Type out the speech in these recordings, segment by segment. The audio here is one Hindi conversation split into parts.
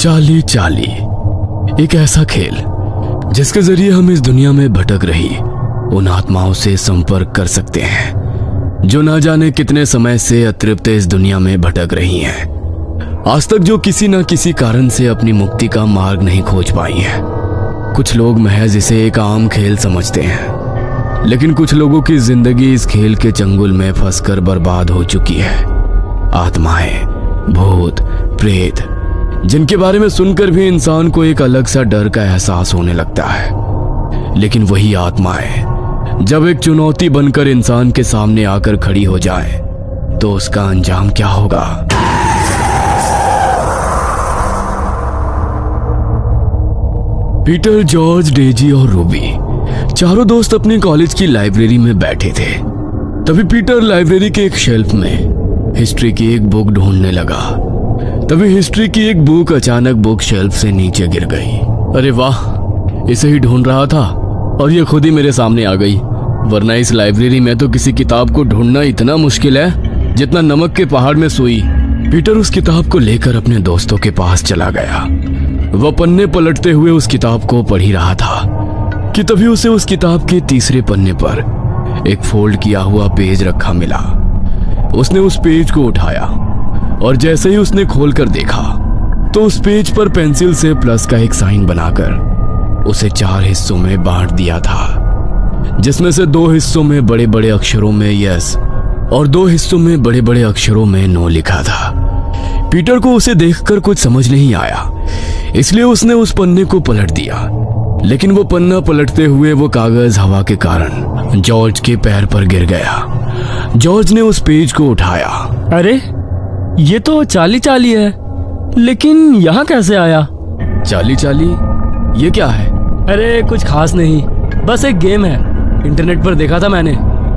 चाली चाली एक ऐसा खेल जिसके जरिए हम इस दुनिया में भटक रही उन आत्माओं से संपर्क कर सकते हैं जो ना जाने कितने समय से अतृप्त इस दुनिया में भटक रही हैं। आज तक जो किसी न किसी कारण से अपनी मुक्ति का मार्ग नहीं खोज पाई हैं। कुछ लोग महज इसे एक आम खेल समझते हैं, लेकिन कुछ लोगों की जिंदगी इस खेल के चंगुल में फंसकर बर्बाद हो चुकी है। आत्माएं, भूत, प्रेत, जिनके बारे में सुनकर भी इंसान को एक अलग सा डर का एहसास होने लगता है। लेकिन वही आत्माएं जब एक चुनौती बनकर इंसान के सामने आकर खड़ी हो जाए तो उसका अंजाम क्या होगा? पीटर, जॉर्ज, डेजी और रूबी चारों दोस्त अपनी कॉलेज की लाइब्रेरी में बैठे थे। तभी पीटर लाइब्रेरी के एक शेल्फ में हिस्ट्री की एक बुक ढूंढने लगा। तभी हिस्ट्री की एक बुक अचानक बुक शेल्फ से नीचे गिर गई। अरे वाह, इसे ही ढूंढ रहा था और ये खुद ही मेरे सामने आ गई। वरना इस लाइब्रेरी में तो किसी किताब को ढूंढना इतना मुश्किल है जितना नमक के पहाड़ में सुई। पीटर उस किताब को लेकर अपने दोस्तों के पास चला गया। वह पन्ने पलटते हुए उस किताब को पढ़ ही रहा था कि तभी उसे उस किताब के तीसरे पन्ने पर एक फोल्ड किया हुआ पेज रखा मिला। उसने उस पेज को उठाया और जैसे ही उसने खोलकर देखा तो उस पेज पर पेंसिल से प्लस का एक साइन बनाकर उसे 4 हिस्सों में बांट दिया था, जिसमें से 2 हिस्सों में बड़े बड़े अक्षरों में यस और 2 हिस्सों में बड़े बड़े अक्षरों में नो लिखा था। पीटर को उसे देखकर कुछ समझ नहीं आया, इसलिए उसने उस पन्ने को पलट दिया। लेकिन वो पन्ना पलटते हुए वो कागज हवा के कारण जॉर्ज के पैर पर गिर गया। जॉर्ज ने उस पेज को उठाया। अरे ये तो चाली चाली है, लेकिन यहाँ कैसे आया? चाली चाली ये क्या है? अरे कुछ खास नहीं, बस एक गेम है। इंटरनेट पर देखा था मैंने।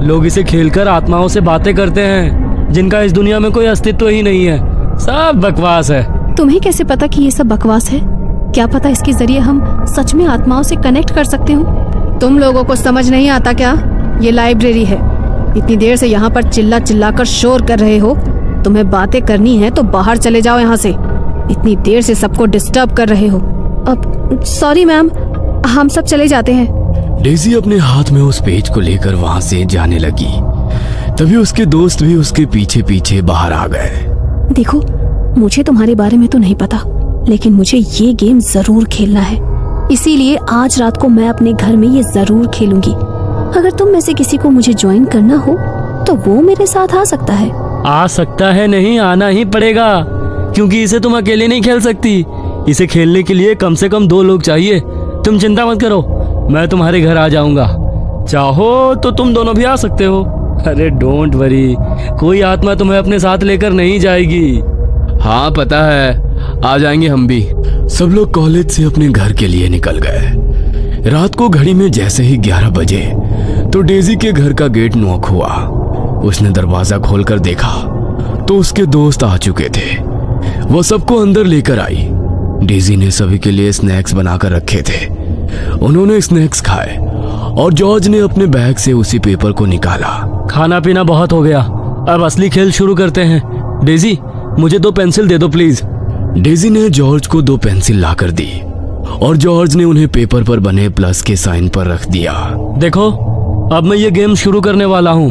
लोग इसे खेलकर आत्माओं से बातें करते हैं जिनका इस दुनिया में कोई अस्तित्व ही नहीं है। सब बकवास है। तुम्हें कैसे पता कि ये सब बकवास है? क्या पता इसके जरिए हम सच में आत्माओं से कनेक्ट कर सकते हो। तुम लोगों को समझ नहीं आता क्या? ये लाइब्रेरी है। इतनी देर से यहाँ पर चिल्ला चिल्ला कर शोर कर रहे हो। तुम्हें बातें करनी है तो बाहर चले जाओ यहाँ से। इतनी देर से सबको डिस्टर्ब कर रहे हो। अब सॉरी मैम, हम सब चले जाते हैं। डेजी अपने हाथ में उस पेज को लेकर वहां से जाने लगी। तभी उसके दोस्त भी उसके पीछे पीछे बाहर आ गए। देखो, मुझे तुम्हारे बारे में तो नहीं पता, लेकिन मुझे ये गेम जरूर खेलना है। इसीलिए आज रात को मैं अपने घर में ये जरूर खेलूंगी। अगर तुम में से किसी को मुझे ज्वाइन करना हो तो वो मेरे साथ आ सकता है। आ सकता है नहीं, आना ही पड़ेगा, क्योंकि इसे तुम अकेले नहीं खेल सकती। इसे खेलने के लिए कम से कम 2 लोग चाहिए। तुम चिंता मत करो, मैं तुम्हारे घर आ जाऊंगा। चाहो तो तुम दोनों भी आ सकते हो। अरे डोंट वरी, कोई आत्मा तुम्हें अपने साथ लेकर नहीं जाएगी। हाँ पता है, आ जाएंगे हम भी। सब लोग कॉलेज से अपने घर के लिए निकल गए। रात को घड़ी में जैसे ही 11 बजे तो डेजी के घर का गेट नॉक हुआ। उसने दरवाजा खोलकर देखा तो उसके दोस्त आ चुके थे। वो सबको अंदर लेकर आई। डेजी ने सभी के लिए स्नैक्स बनाकर रखे थे। उन्होंने स्नैक्स खाए और जॉर्ज ने अपने बैग से उसी पेपर को निकाला। खाना पीना बहुत हो गया, अब असली खेल शुरू करते हैं। डेजी, मुझे 2 पेंसिल दे दो प्लीज। डेजी ने जॉर्ज को 2 पेंसिल लाकर दी और जॉर्ज ने उन्हें पेपर पर बने प्लस के साइन पर रख दिया। देखो, अब मैं ये गेम शुरू करने वाला हूँ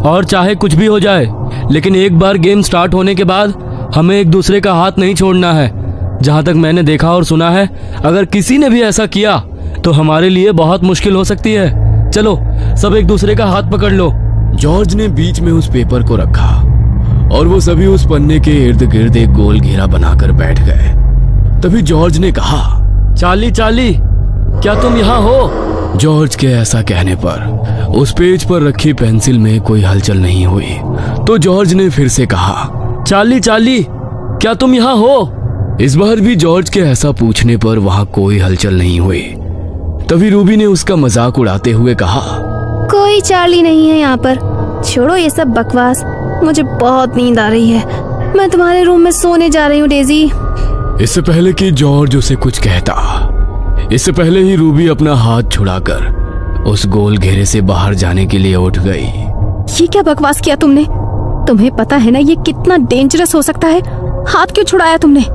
और चाहे कुछ भी हो जाए, लेकिन एक बार गेम स्टार्ट होने के बाद हमें एक दूसरे का हाथ नहीं छोड़ना है। जहाँ तक मैंने देखा और सुना है, अगर किसी ने भी ऐसा किया तो हमारे लिए बहुत मुश्किल हो सकती है। चलो सब एक दूसरे का हाथ पकड़ लो। जॉर्ज ने बीच में उस पेपर को रखा और वो सभी उस पन्ने के इर्द गिर्द एक गोल घेरा बनाकर बैठ गए। तभी जॉर्ज ने कहा, चाली चाली, क्या तुम यहाँ हो? जॉर्ज के ऐसा कहने पर उस पेज पर रखी पेंसिल में कोई हलचल नहीं हुई। तो जॉर्ज ने फिर से कहा, चाली चाली, क्या तुम यहाँ हो? इस बार भी जॉर्ज के ऐसा पूछने पर वहाँ कोई हलचल नहीं हुई। तभी रूबी ने उसका मजाक उड़ाते हुए कहा, कोई चार्ली नहीं है यहाँ पर। छोड़ो ये सब बकवास, मुझे बहुत नींद आ रही है। मैं तुम्हारे रूम में सोने जा रही हूँ डेजी। इससे पहले कि जॉर्ज उसे कुछ कहता, इससे पहले ही रूबी अपना हाथ छुड़ाकर उस गोल घेरे से बाहर जाने के लिए उठ गई। ये क्या बकवास किया तुमने? तुम्हें पता है ना ये कितना डेंजरस हो सकता है? हाथ क्यों छुड़ाया तुमने?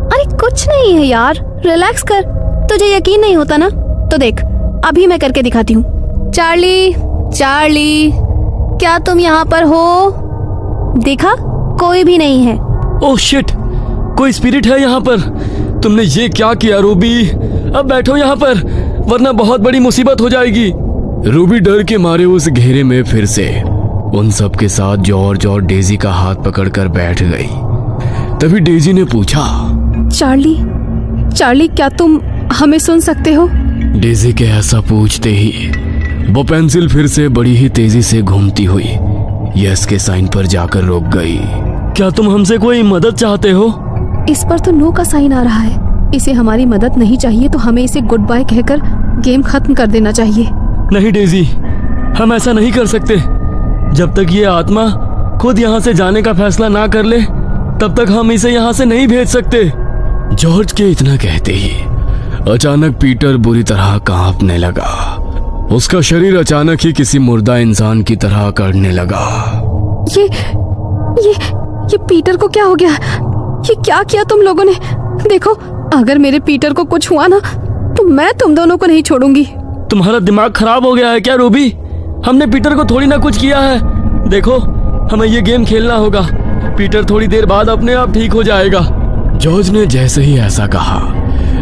अरे कुछ नहीं है यार, रिलैक्स कर। तुझे यकीन नहीं होता ना, तो देख अभी मैं करके दिखाती हूँ। चार्ली, चार्ली, क्या तुम यहाँ पर हो? देखा, कोई भी नहीं है। ओह शिट, कोई स्पिरिट है यहाँ पर। तुमने ये क्या किया रूबी? अब बैठो यहाँ पर, वरना बहुत बड़ी मुसीबत हो जाएगी। रूबी डर के मारे उस घेरे में फिर से उन सब के साथ जॉर्ज और डेजी का हाथ पकड़कर बैठ गई। तभी डेजी ने पूछा, चार्ली, चार्ली, क्या तुम हमें सुन सकते हो? डेजी के ऐसा पूछते ही वो पेंसिल फिर से बड़ी ही तेजी से घूमती हुई यस के साइन पर जाकर रुक गई। क्या तुम हमसे कोई मदद चाहते हो? इस पर तो नो का साइन आ रहा है। इसे हमारी मदद नहीं चाहिए, तो हमें इसे गुड बाय कहकर गेम खत्म कर देना चाहिए। नहीं डेजी, हम ऐसा नहीं कर सकते। जब तक ये आत्मा खुद यहाँ से जाने का फैसला ना कर ले, तब तक हम इसे यहाँ से नहीं भेज सकते। जॉर्ज के इतना कहते ही अचानक पीटर बुरी तरह कांपने लगा। उसका शरीर अचानक ही किसी मुर्दा इंसान की तरह अकड़ने लगा। ये पीटर को क्या हो गया? ये क्या किया तुम लोगों ने? देखो, अगर मेरे पीटर को कुछ हुआ ना, तो मैं तुम दोनों को नहीं छोड़ूंगी। तुम्हारा दिमाग खराब हो गया है क्या रूबी? हमने पीटर को थोड़ी ना कुछ किया है। देखो, हमें ये गेम खेलना होगा। पीटर थोड़ी देर बाद अपने आप ठीक हो जाएगा। जॉर्ज ने जैसे ही ऐसा कहा,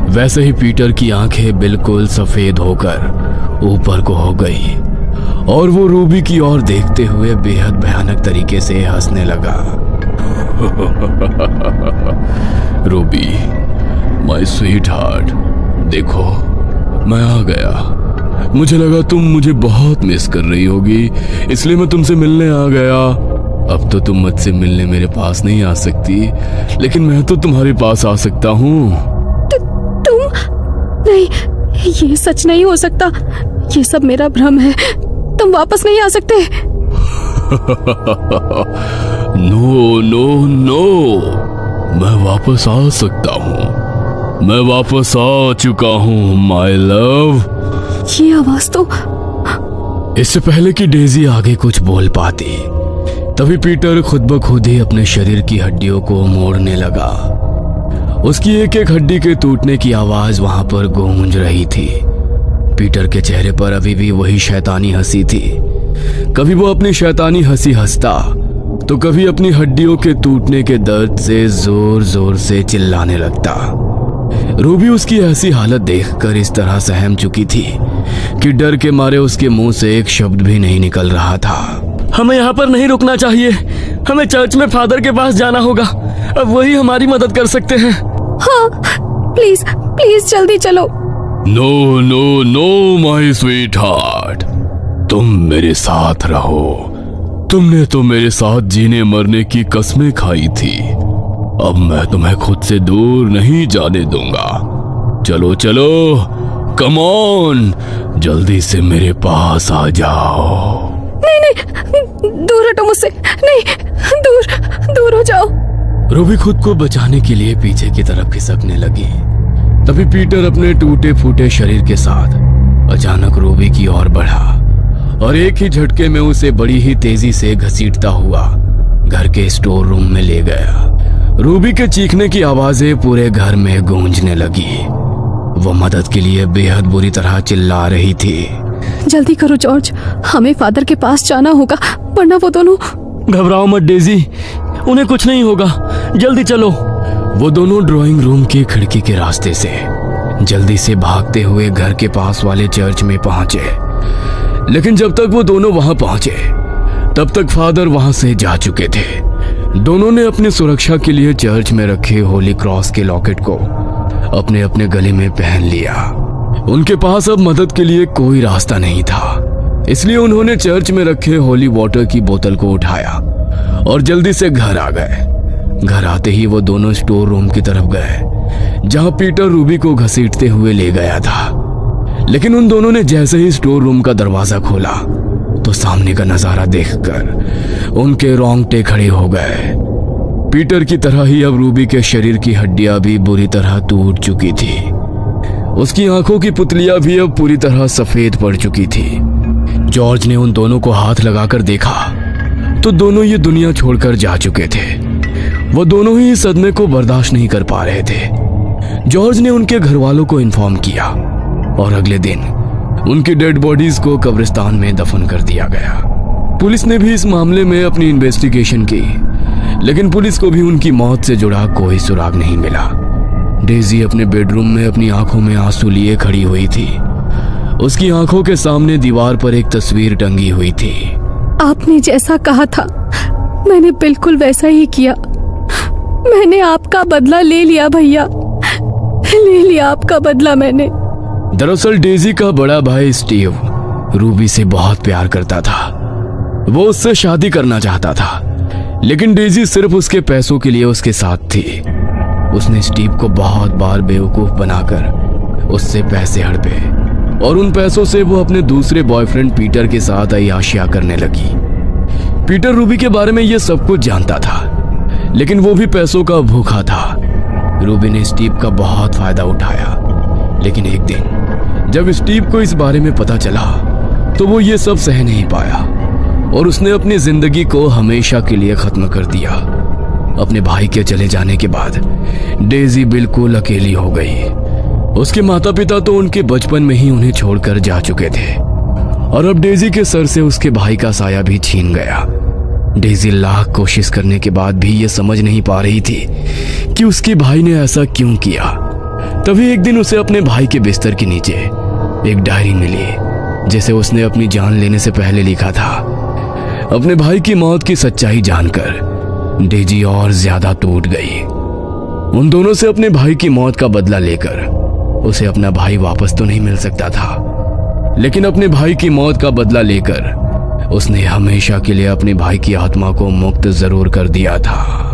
वैसे ही पीटर की आंखें बिल्कुल सफेद होकर ऊपर को हो गई और वो रूबी की ओर देखते हुए बेहद भयानक तरीके से हंसने लगा। रूबी, माय स्वीट हार्ट, देखो मैं आ गया। मुझे लगा तुम मुझे बहुत मिस कर रही होगी, इसलिए मैं तुमसे मिलने आ गया। अब तो तुम मुझसे मिलने मेरे पास नहीं आ सकती, लेकिन मैं तो तुम्हारे पास आ सकता हूँ। तुम नहीं, ये सच नहीं हो सकता। ये सब मेरा भ्रम है। तुम वापस नहीं आ सकते। नो नो नो, मैं वापस आ सकता हूँ। मैं वापस आ चुका हूँ माय लव। ये आवाज तो... इससे पहले कि डेजी आगे कुछ बोल पाती, तभी पीटर खुद ब खुद ही अपने शरीर की हड्डियों को मोड़ने लगा। उसकी एक एक हड्डी के टूटने की आवाज वहां पर गूंज रही थी। पीटर के चेहरे पर अभी भी वही शैतानी हंसी थी। कभी वो अपनी शैतानी हंसी हंसता, तो कभी अपनी हड्डियों के टूटने के दर्द से जोर जोर से चिल्लाने लगता। रूबी उसकी ऐसी हालत देखकर इस तरह सहम चुकी थी कि डर के मारे उसके मुंह से एक शब्द भी नहीं निकल रहा था। हमें यहाँ पर नहीं रुकना चाहिए। हमें चर्च में फादर के पास जाना होगा। अब वही हमारी मदद कर सकते हैं। हाँ, प्लीज प्लीज जल्दी चलो। No no no my sweet heart, तुम मेरे साथ रहो। तुमने तो मेरे साथ जीने मरने की कसमें खाई थी। अब मैं तुम्हें खुद से दूर नहीं जाने दूंगा। चलो चलो, कम ऑन, जल्दी से मेरे पास आ जाओ। नहीं नहीं, दूर हटो मुझसे। नहीं, दूर दूर हो जाओ। रूबी खुद को बचाने के लिए पीछे की तरफ खिसकने लगी। तभी पीटर अपने टूटे फूटे शरीर के साथ अचानक रूबी की ओर बढ़ा और एक ही झटके में उसे बड़ी ही तेजी से घसीटता हुआ घर के स्टोर रूम में ले गया। रूबी के चीखने की आवाजें पूरे घर में गूंजने लगी। वो मदद के लिए बेहद बुरी तरह चिल्ला रही थी। जल्दी करो जॉर्ज, हमें फादर के पास जाना होगा, वरना वो दोनों... घबराओ मत डेजी, उन्हें कुछ नहीं होगा। जल्दी चलो। वो दोनों ड्राइंग रूम की खिड़की के रास्ते से जल्दी से भागते हुए घर के पास वाले चर्च में पहुंचे। लेकिन जब तक वो दोनों वहां पहुंचे, तब तक फादर वहां से जा चुके थे। दोनों ने अपनी सुरक्षा के लिए चर्च में रखे होली क्रॉस के लॉकेट को अपने अपने गले में पहन लिया। उनके पास अब मदद के लिए कोई रास्ता नहीं था, इसलिए उन्होंने चर्च में रखे होली वाटर की बोतल को उठाया और जल्दी से घर आ गए। घर आते ही वो दोनों स्टोर रूम की तरफ गए, जहां पीटर रूबी को घसीटते हुए ले गया था। लेकिन उन दोनों ने जैसे ही स्टोर रूम का दरवाजा खोला, तो सामने का नजारा देखकर उनके रोंगटे खड़े हो गए। पीटर की तरह ही अब रूबी के शरीर की हड्डियां भी बुरी तरह टूट चुकी थी। उसकी आंखों की पुतलियां भी अब पूरी तरह सफेद पड़ चुकी थी। जॉर्ज ने उन दोनों को हाथ लगाकर देखा तो दोनों ये दुनिया छोड़कर जा चुके थे। वो दोनों ही इस सदमे को बर्दाश्त नहीं कर पा रहे थे। जॉर्ज ने उनके घर वालों को इन्फॉर्म किया और अगले दिन उनकी डेड बॉडीज को कब्रिस्तान में दफन कर दिया गया। पुलिस ने भी इस मामले में अपनी इन्वेस्टिगेशन की, लेकिन पुलिस को भी उनकी मौत से जुड़ा कोई सुराग नहीं मिला। डेजी अपने बेडरूम में अपनी आंखों में आंसू लिए खड़ी हुई थी। उसकी आंखों के सामने दीवार पर एक तस्वीर टंगी हुई थी। आपने जैसा कहा था मैंने बिल्कुल वैसा ही किया। मैंने आपका बदला ले लिया भैया, ले लिया आपका बदला मैंने। दरअसल डेजी का बड़ा भाई स्टीव रूबी से बहुत प्यार करता था। वो उससे शादी करना चाहता था, लेकिन डेजी सिर्फ उसके पैसों के लिए उसके साथ थी। उसने स्टीव को बहुत बार बेवकूफ बनाकर उससे पैसे हड़पे और उन पैसों से वो अपने दूसरे बॉयफ्रेंड पीटर के साथ अय्याशियां करने लगी। पीटर रूबी के बारे में ये सब कुछ जानता था, लेकिन वो भी पैसों का भूखा था। रूबी ने स्टीव का बहुत फायदा उठाया, लेकिन एक दिन जब स्टीव को इस बारे में पता चला तो वो ये सब सह नहीं पाया और उसने अपनी जिंदगी को हमेशा के लिए खत्म कर दिया। अपने भाई के चले जाने के बाद डेजी बिल्कुल अकेली हो गई। उसके माता पिता तो उनके बचपन में ही उन्हें छोड़कर जा चुके थे और अब डेजी के सर से उसके भाई का साया भी छीन गया। डेजी लाख कोशिश करने के बाद भी ये समझ नहीं पा रही थी कि उसके भाई ने ऐसा क्यों किया। तभी एक दिन उसे अपने भाई के बिस्तर के नीचे एक डायरी मिली, जिसे उसने अपनी जान लेने से पहले लिखा था। अपने भाई की मौत की सच्चाई जानकर डेजी और ज्यादा टूट गई। उन दोनों से अपने भाई की मौत का बदला लेकर उसे अपना भाई वापस तो नहीं मिल सकता था, लेकिन अपने भाई की मौत का बदला लेकर उसने हमेशा के लिए अपने भाई की आत्मा को मुक्त जरूर कर दिया था।